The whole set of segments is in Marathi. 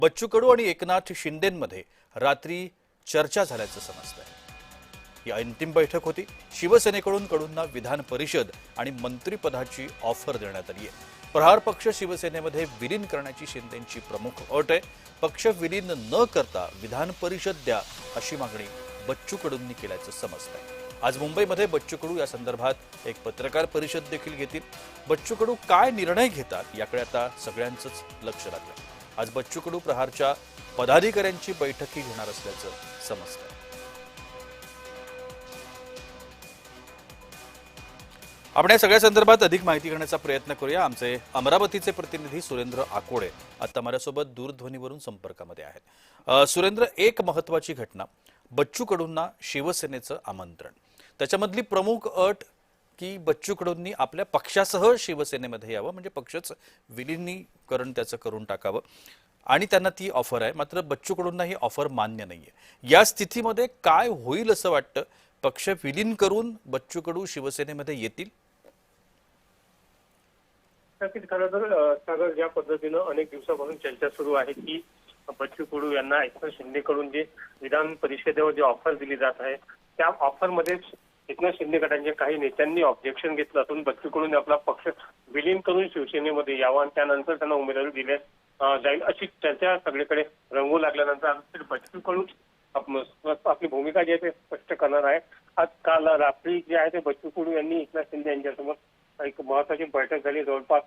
बच्चू कडू आणि एकनाथ शिंदेंमध्ये रात्री चर्चा झाल्याचं समजतंय। ही अंतिम बैठक होती। शिवसेनेकडून कडूंना विधान परिषद आणि मंत्रिपदाची ऑफर देण्यात आली आहे। प्रहार पक्ष शिवसेनेमध्ये विलीन करण्याची शिंदेंची प्रमुख अट आहे। पक्ष विलीन न करता विधान परिषद द्या अशी मागणी बच्चू कडूंनी केल्याचं समजतंय। आज मुंबईमध्ये बच्चू कडू या संदर्भात एक पत्रकार परिषद देखील घेतील। बच्चू कडू काय निर्णय घेतात याकडे आता सगळ्यांचंच लक्ष लागलंय। आज बच्चू कडू प्रहारच्या पदाधिकाऱ्यांची बैठकही घेणार असल्याचं समजतंय। आपण या सगळ्या संदर्भात अधिक माहिती घेण्याचा प्रयत्न करूया। आमचे अमरावतीचे प्रतिनिधी सुरेंद्र आकोडे आता माझ्यासोबत दूरध्वनीवरून संपर्कामध्ये आहेत। सुरेंद्र, एक महत्त्वाची घटना, बच्चू कडूंना शिवसेनेचं आमंत्रण, त्याच्यामधली प्रमुख अट की बच्चू कडूंनी आपल्या पक्षासह शिवसेनेमध्ये यावं, म्हणजे पक्षच विलीनीकरण त्याचं करून टाकावं आणि त्यांना ती ऑफर आहे। मात्र बच्चू कडूंना ही ऑफर मान्य नाहीये। या स्थितीमध्ये काय होईल असं वाटतं? पक्ष विलीन करून बच्चू कडू शिवसेनेमध्ये येतील? नक्कीच, खरं तर सागर, ज्या पद्धतीनं अनेक दिवसापासून चर्चा सुरू आहे की बच्चू कडू यांना एकनाथ शिंदेकडून जे विधान परिषदेवर जे ऑफर दिली जात आहे त्या ऑफरमध्ये एकनाथ शिंदे गटांच्या काही नेत्यांनी ऑब्जेक्शन घेतलं असून बच्चू कडूंनी आपला पक्ष विलीन करून शिवसेनेमध्ये यावं आणि त्यानंतर त्यांना उमेदवारी दिली जाईल अशी चर्चा सगळीकडे रंगू लागल्यानंतर बच्चू कडू आपली भूमिका जी आहे ते स्पष्ट करणार आहे। आज काल रात्री जे आहे ते बच्चू कडू यांनी एकनाथ शिंदे यांच्यासमोर एक महत्वाची बैठक झाली। जवळपास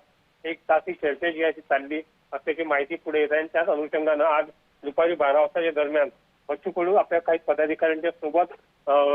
1 तास ही चर्चा जी आहे ती चालली असल्याची माहिती पुढे येत आहे। त्याच अनुषंगानं आज दुपारी 12 वाजताच्या दरम्यान बच्चू कडू आपल्या काही पदाधिकाऱ्यांच्या सोबत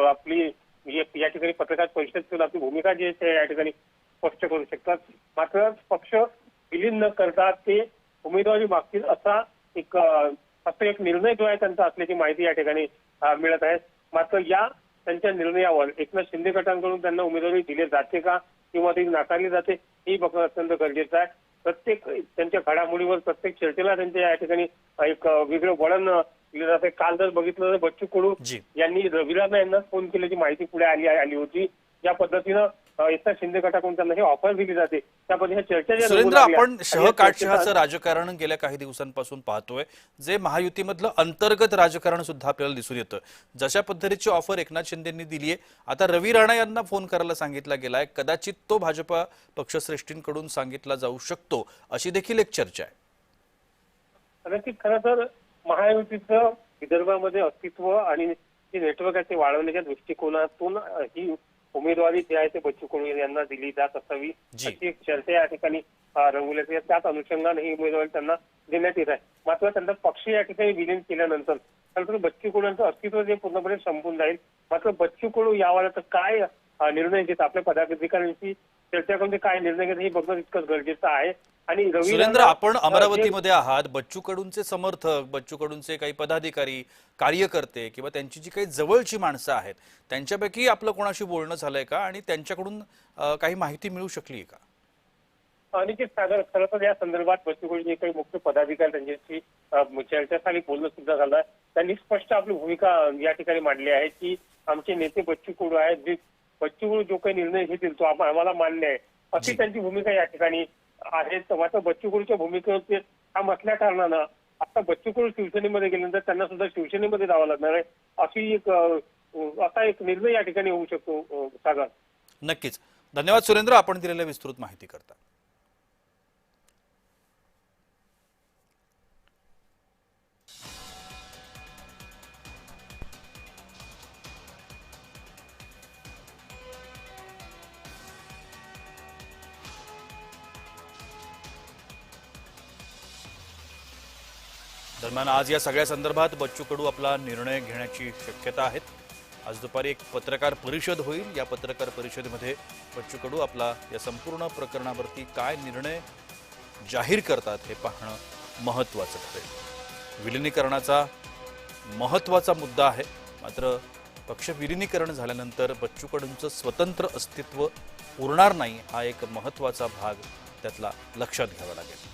आपली या ठिकाणी पत्रकार परिषद करून आपली भूमिका जी आहे ते या ठिकाणी स्पष्ट करू शकतात। मात्र पक्ष विलीन न करता ते उमेदवारी मागतील असा एक निर्णय जो आहे त्यांचा असल्याची माहिती या ठिकाणी मिळत आहे। मात्र या त्यांच्या निर्णयावर एकनाथ शिंदे गटांकडून त्यांना उमेदवारी दिली जाते का किंवा ती नाकारली जाते हे बघणं अत्यंत गरजेचं आहे। प्रत्येक त्यांच्या घडामोडीवर प्रत्येक चर्चेला त्यांच्या या ठिकाणी एक वेगळं वळण दिलं जाते। काल जर बघितलं तर बच्चू कडू यांनी रविराज यांना फोन केल्याची माहिती पुढे आली होती। या पद्धतीनं एकनाथ शिंदे गटाकडून त्यांना ही ऑफर दिली जाते त्या पद्धतीने चर्चा। सुरेंद्र, आपण शहकाटशहाचं राजकारण गेल्या काही दिवसांपासून पाहतोय, जे महायुतीमधलं अंतर्गत राजकारण सुद्धा आपल्याला दिसून येतं। जशा पद्धतीची ऑफर एकनाथ शिंदेंनी दिली आहे, आता रवी राणा यांना फोन करायला सांगितला गेलाय, कदाचित तो भाजपा पक्षश्रेष्ठींकडून सांगितला जाऊ शकतो अशी देखील एक चर्चा आहे। नक्कीच, खरं तर महायुतीचं विदर्भामध्ये अस्तित्व आणि जे नेटवर्क आहे ते वाढवण्याच्या दृष्टिकोनातून ही उमेदवारी जी आहे ते बच्चू कडू यांना दिली जात असावी अशी एक चर्चा या ठिकाणी रंगवली। त्याच अनुषंगाने ही उमेदवारी त्यांना देण्यात येत आहे। मात्र त्यांना पक्ष या ठिकाणी विलीन केल्यानंतर बच्चू कडू यांचं अस्तित्व जे पूर्णपणे संपून जाईल। मात्र बच्चू कडू यावर काय निर्णय घेत आपल्या पदाधिकाऱ्यांशी चर्चा करून काय निर्णय घेत हे बघणं इतकंच गरजेचं आहे। आणि सुरेंद्र, आपण अमरावतीमध्ये आहात, बच्चू कडूंचे समर्थक, बच्चू कडूंचे काही पदाधिकारी, कार्यकर्ते किंवा त्यांची जी काही जवळची माणसं आहेत त्यांच्यापैकी आपलं कोणाशी बोलणं झालंय का आणि त्यांच्याकडून काही माहिती मिळू शकली का? निश्चित सागर, खरं तर या संदर्भात बच्चू कडू जे काही मुख्य पदाधिकारी त्यांच्याशी चर्चा झाली, बोलणं सुद्धा झालं। त्यांनी स्पष्ट आपली भूमिका या ठिकाणी मांडली आहे की आमचे नेते बच्चू कडू आहेत, जे बच्चू कडू जो काही निर्णय घेतील तो आम्हाला मान्य आहे अशी त्यांची भूमिका या ठिकाणी आहे। मात्र बच्चू कडूच्या भूमिकेवर ठाम असल्या कारणानं आता बच्चू कडू शिवसेनेमध्ये गेल्यानंतर त्यांना सुद्धा शिवसेनेमध्ये जावं लागणार आहे अशी असा एक निर्णय या ठिकाणी होऊ शकतो। सागर, नक्कीच धन्यवाद सुरेंद्र, आपण दिलेल्या विस्तृत माहिती करता। दरम्यान आज या सगळ्या संदर्भात बच्चू कडू आपला निर्णय घेण्याची शक्यता आहे। आज दुपारी एक पत्रकार परिषद होईल। या पत्रकार परिषदेमध्ये बच्चू कडू आपला या संपूर्ण प्रकरणावरती काय निर्णय जाहीर करतात हे पाहणं महत्त्वाचं ठरेल। विलीनीकरणाचा महत्त्वाचा मुद्दा आहे, मात्र पक्ष विलीनीकरण झाल्यानंतर बच्चू कडूंचं स्वतंत्र अस्तित्व उरणार नाही हा एक महत्त्वाचा भाग त्यातला लक्षात घ्यावा लागेल।